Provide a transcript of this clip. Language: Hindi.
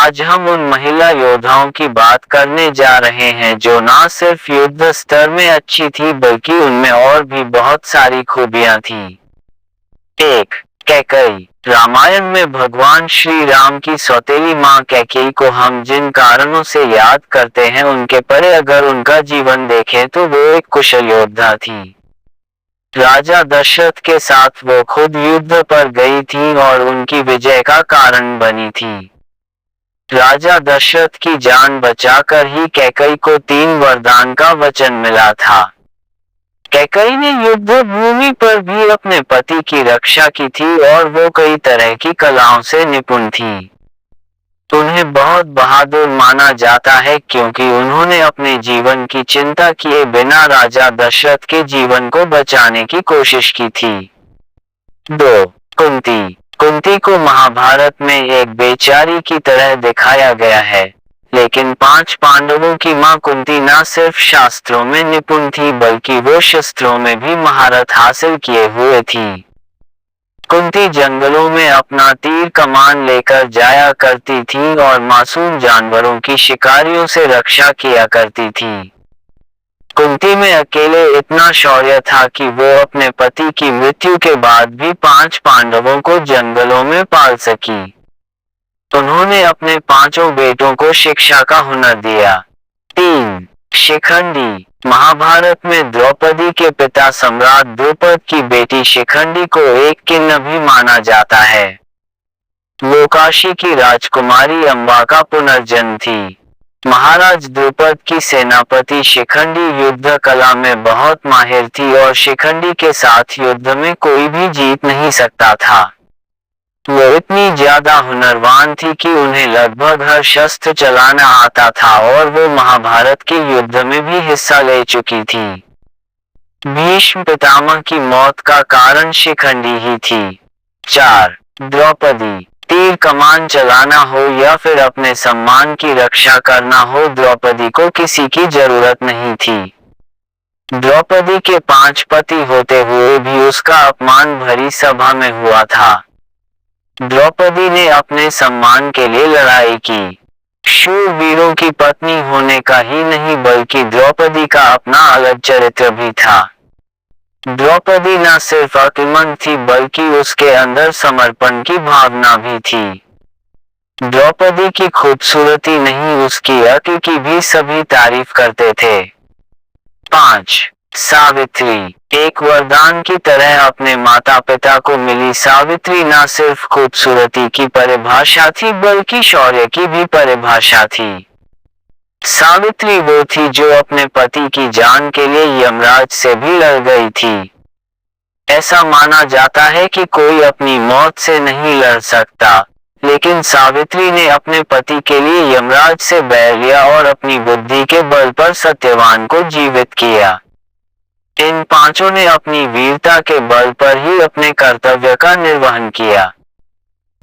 आज हम उन महिला योद्धाओं की बात करने जा रहे हैं जो न सिर्फ युद्ध स्तर में अच्छी थी बल्कि उनमें और भी बहुत सारी खूबियां थी। एक, कैकेयी। रामायण में भगवान श्री राम की सौतेली मां कैकेयी को हम जिन कारणों से याद करते हैं उनके परे अगर उनका जीवन देखें तो वो एक कुशल योद्धा थी। राजा दशरथ के साथ वो खुद युद्ध पर गई थी और उनकी विजय का कारण बनी थी। राजा दशरथ की जान बचाकर ही कैकेयी को 3 वरदान का वचन मिला था। कैकेयी ने युद्ध भूमि पर भी अपने पति की रक्षा की थी और वो कई तरह की कलाओं से निपुण थी। उन्हें बहुत बहादुर माना जाता है क्योंकि उन्होंने अपने जीवन की चिंता किए बिना राजा दशरथ के जीवन को बचाने की कोशिश की थी। 2, कुंती। कुंती को महाभारत में एक बेचारी की तरह दिखाया गया है, लेकिन 5 पांडवों की मां कुंती न सिर्फ शास्त्रों में निपुण थी बल्कि वो शस्त्रों में भी महारत हासिल किए हुए थी। कुंती जंगलों में अपना तीर कमान लेकर जाया करती थी और मासूम जानवरों की शिकारियों से रक्षा किया करती थी। कुंती में अकेले इतना शौर्य था कि वो अपने पति की मृत्यु के बाद भी 5 पांडवों को जंगलों में पाल सकी। उन्होंने अपने 5 बेटों को शिक्षा का हुनर दिया। 3, शिखंडी। महाभारत में द्रौपदी के पिता सम्राट द्रुपद की बेटी शिखंडी को एक किन्न भी माना जाता है। वो काशी की राजकुमारी अम्बा का पुनर्जन्म थी। महाराज द्रुपद की सेनापति शिखंडी युद्ध कला में बहुत माहिर थी और शिखंडी के साथ युद्ध में कोई भी जीत नहीं सकता था। वो इतनी ज्यादा हुनरवान थी कि उन्हें लगभग हर शस्त्र चलाना आता था और वो महाभारत के युद्ध में भी हिस्सा ले चुकी थी। भीष्म पितामह की मौत का कारण शिखंडी ही थी। 4, द्रौपदी। तीर कमान चलाना हो या फिर अपने सम्मान की रक्षा करना हो, द्रौपदी को किसी की जरूरत नहीं थी। द्रौपदी के 5 पति होते हुए भी उसका अपमान भरी सभा में हुआ था। द्रौपदी ने अपने सम्मान के लिए लड़ाई की। शूरवीरों की पत्नी होने का ही नहीं बल्कि द्रौपदी का अपना अलग चरित्र भी था। द्रौपदी न सिर्फ अक्लमंद थी बल्कि उसके अंदर समर्पण की भावना भी थी। द्रौपदी की खूबसूरती नहीं उसकी अक्ल की भी सभी तारीफ करते थे। 5, सावित्री। एक वरदान की तरह अपने माता पिता को मिली सावित्री न सिर्फ खूबसूरती की परिभाषा थी बल्कि शौर्य की भी परिभाषा थी। सावित्री वो थी जो अपने पति की जान के लिए यमराज से भी लड़ गई थी। ऐसा माना जाता है कि कोई अपनी मौत से नहीं लड़ सकता, लेकिन सावित्री ने अपने पति के लिए यमराज से बैर लिया और अपनी बुद्धि के बल पर सत्यवान को जीवित किया। इन 5 ने अपनी वीरता के बल पर ही अपने कर्तव्य का निर्वहन किया।